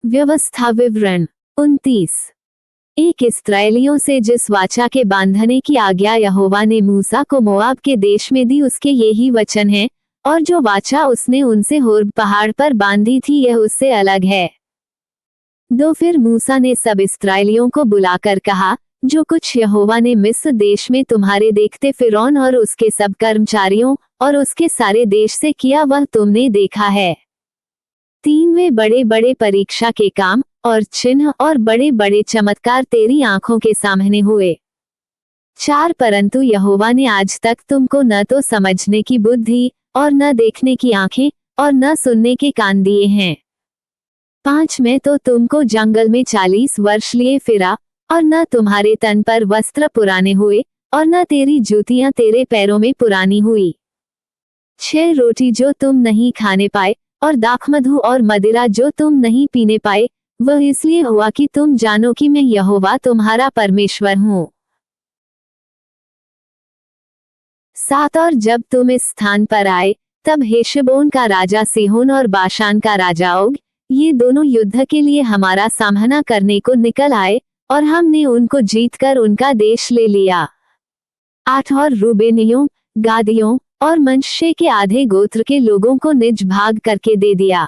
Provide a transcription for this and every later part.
व्यवस्था विवरण 29। एक इस्राएलियों से जिस वाचा के बांधने की आज्ञा यहोवा ने मूसा को मोआब के देश में दी उसके यही वचन हैं, और जो वाचा उसने उनसे होर्ब पहाड़ पर बांधी थी यह उससे अलग है। 2 फिर मूसा ने सब इस्राएलियों को बुलाकर कहा, जो कुछ यहोवा ने मिस्र देश में तुम्हारे देखते फिरौन और उसके सब कर्मचारियों और उसके सारे देश से किया वह तुमने देखा है। 3 वे बड़े बड़े परीक्षा के काम और चिन्ह और बड़े बड़े चमत्कार तेरी आंखों के सामने हुए। 4 परंतु यहोवा ने आज तक तुमको न तो समझने की बुद्धि और न देखने की आंखें और न सुनने के कान दिए हैं। 5 में तो तुमको जंगल में 40 वर्ष लिए फिरा और न तुम्हारे तन पर वस्त्र पुराने हुए और न तेरी जूतियां तेरे पैरों में पुरानी हुई। 6 रोटी जो तुम नहीं खाने पाए और दाखमधु और मदिरा जो तुम नहीं पीने पाए, वह इसलिए हुआ कि तुम जानो कि मैं यहोवा तुम्हारा परमेश्वर हूँ। 7 और जब तुम इस स्थान पर आए, तब हेशबोन का राजा सीहोन और बाशान का राजा ओग, ये दोनों युद्ध के लिए हमारा सामना करने को निकल आए, और हमने उनको जीतकर उनका देश ले लिया। 8 और रूबेनियों, गादियों और मनश्शे के आधे गोत्र के लोगों को निज भाग करके दे दिया।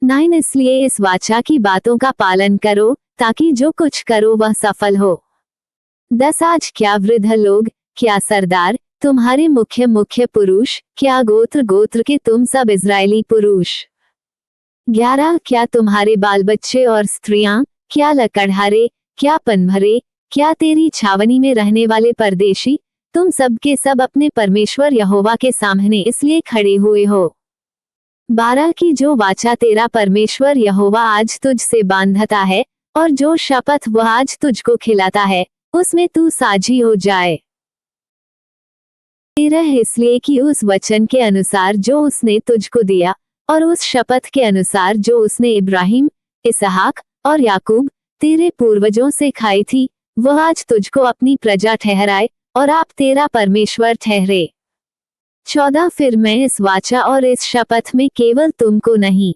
9 इसलिए इस वाचा की बातों का पालन करो, ताकि जो कुछ करो वह सफल हो। 10 आज क्या वृद्ध लोग, क्या सरदार, तुम्हारे मुख्य मुख्य पुरुष, क्या गोत्र गोत्र के तुम सब इजरायली पुरुष। 11 क्या तुम्हारे बाल बच्चे और स्त्रियां, क्या लकड़हारे, क्या पनभरे, क्या तेरी छावनी में रहने वाले परदेशी, तुम सब के सब अपने परमेश्वर यहोवा के सामने इसलिए खड़े हुए हो। 12 की जो वाचा तेरा परमेश्वर यहोवा आज तुझ से बांधता है और जो शपथ वह आज तुझको खिलाता है, उसमें तू साझी हो जाए। 13 इसलिए कि उस वचन के अनुसार जो उसने तुझको दिया और उस शपथ के अनुसार जो उसने इब्राहिम, इसहाक और याकूब तेरे पूर्वजों से खाई थी, वह आज तुझको अपनी प्रजा ठहराए और आप तेरा परमेश्वर ठहरे। 14 फिर मैं इस वाचा और इस शपथ में केवल तुमको नहीं,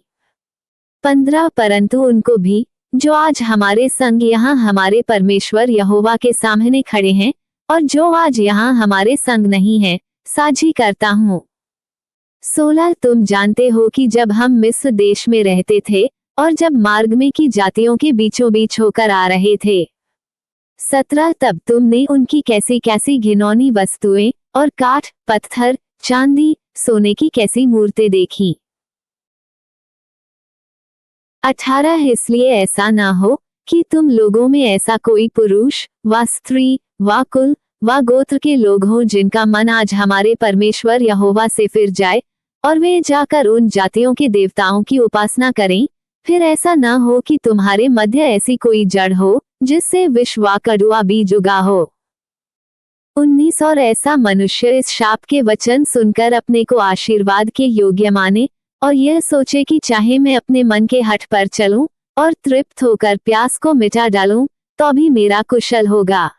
15 परंतु उनको भी, जो आज हमारे संग यहाँ हमारे परमेश्वर यहोवा के सामने खड़े हैं और जो आज यहाँ हमारे संग नहीं हैं, साझी करता हूँ। 16 तुम जानते हो कि जब हम मिस्र देश में रहते थे और जब मार्ग में की जातियों के बीचों बीच होकर आ रहे थे। 17 तब तुमने उनकी कैसी कैसी घिनौनी वस्तुएं और काठ, पत्थर, चांदी, सोने की कैसी मूर्तें देखी। 18 इसलिए ऐसा ना हो कि तुम लोगों में ऐसा कोई पुरुष व स्त्री व कुल व गोत्र के लोग हों जिनका मन आज हमारे परमेश्वर यहोवा से फिर जाए और वे जाकर उन जातियों के देवताओं की उपासना करें, फिर ऐसा न हो कि तुम्हारे मध्य ऐसी कोई जड़ हो जिससे विष व कड़ुआ बीज उगा हो। 19 और ऐसा मनुष्य इस शाप के वचन सुनकर अपने को आशीर्वाद के योग्य माने और यह सोचे कि चाहे मैं अपने मन के हठ पर चलूं और तृप्त होकर प्यास को मिटा डालूं, तो भी मेरा कुशल होगा।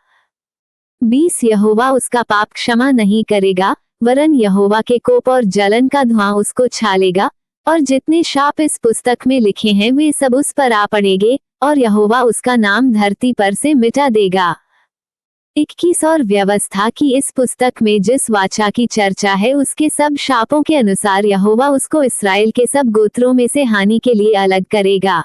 20 यहोवा उसका पाप क्षमा नहीं करेगा, वरन यहोवा के कोप और जलन का धुआं उसको छा लेगा, और जितने शाप इस पुस्तक में लिखे हैं वे सब उस पर आ पड़ेंगे, और यहोवा उसका नाम धरती पर से मिटा देगा। 21 और व्यवस्था की इस पुस्तक में जिस वाचा की चर्चा है उसके सब शापों के अनुसार यहोवा उसको इस्राएल के सब गोत्रों में से हानि के लिए अलग करेगा।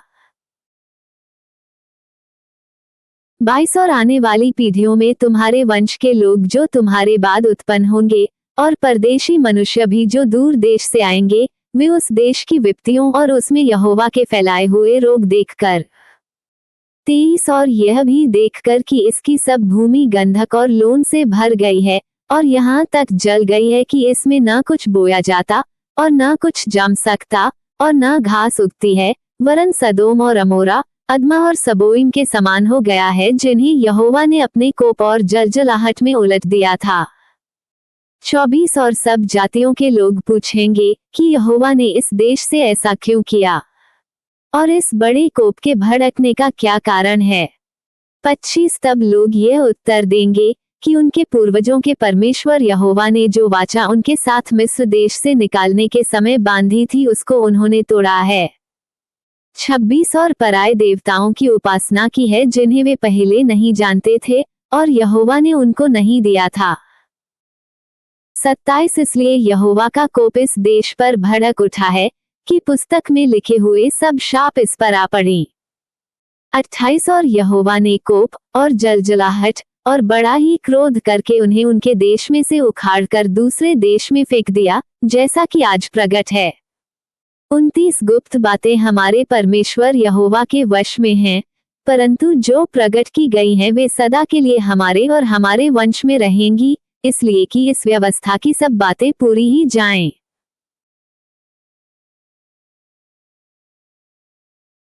22 और आने वाली पीढ़ियों में तुम्हारे वंश के लोग जो तुम्हारे बाद उत्पन्न होंगे और परदेशी मनुष्य भी जो दूर देश से आएंगे, वे उस देश की विपत्तियों और उसमें यहोवा के फैलाए हुए रोग देखकर। 23 और यह भी देखकर कि इसकी सब भूमि गंधक और लोन से भर गई है और यहाँ तक जल गई है कि इसमें न कुछ बोया जाता और न कुछ जम सकता और न घास उगती है, वरन सदोम और अमोरा, अदमा और सबोइम के समान हो गया है, जिन्हें यहोवा ने अपने कोप और जलजलाहट में उलट दिया था। 24 और सब जातियों के लोग पूछेंगे कि यहोवा ने इस देश से ऐसा क्यों किया और इस बड़े कोप के भड़कने का क्या कारण है। 25 तब लोग यह उत्तर देंगे कि उनके पूर्वजों के परमेश्वर यहोवा ने जो वाचा उनके साथ मिस्र देश से निकालने के समय बांधी थी उसको उन्होंने तोड़ा है। 26 और पराये देवताओं की उपासना की है जिन्हें वे पहले नहीं जानते थे और यहोवा ने उनको नहीं दिया था। 27 इसलिए यहोवा का कोप इस देश पर भड़क उठा है कि पुस्तक में लिखे हुए सब शाप इस पर आ पड़े। 28 और यहोवा ने कोप और जलजलाहट और बड़ा ही क्रोध करके उन्हें उनके देश में से उखाड़कर दूसरे देश में फेंक दिया, जैसा कि आज प्रकट है। 29 गुप्त बातें हमारे परमेश्वर यहोवा के वश में हैं, परंतु जो प्रकट की गई हैं वे सदा के लिए हमारे और हमारे वंश में रहेंगी, इसलिए कि इस व्यवस्था की सब बातें पूरी ही जाएं।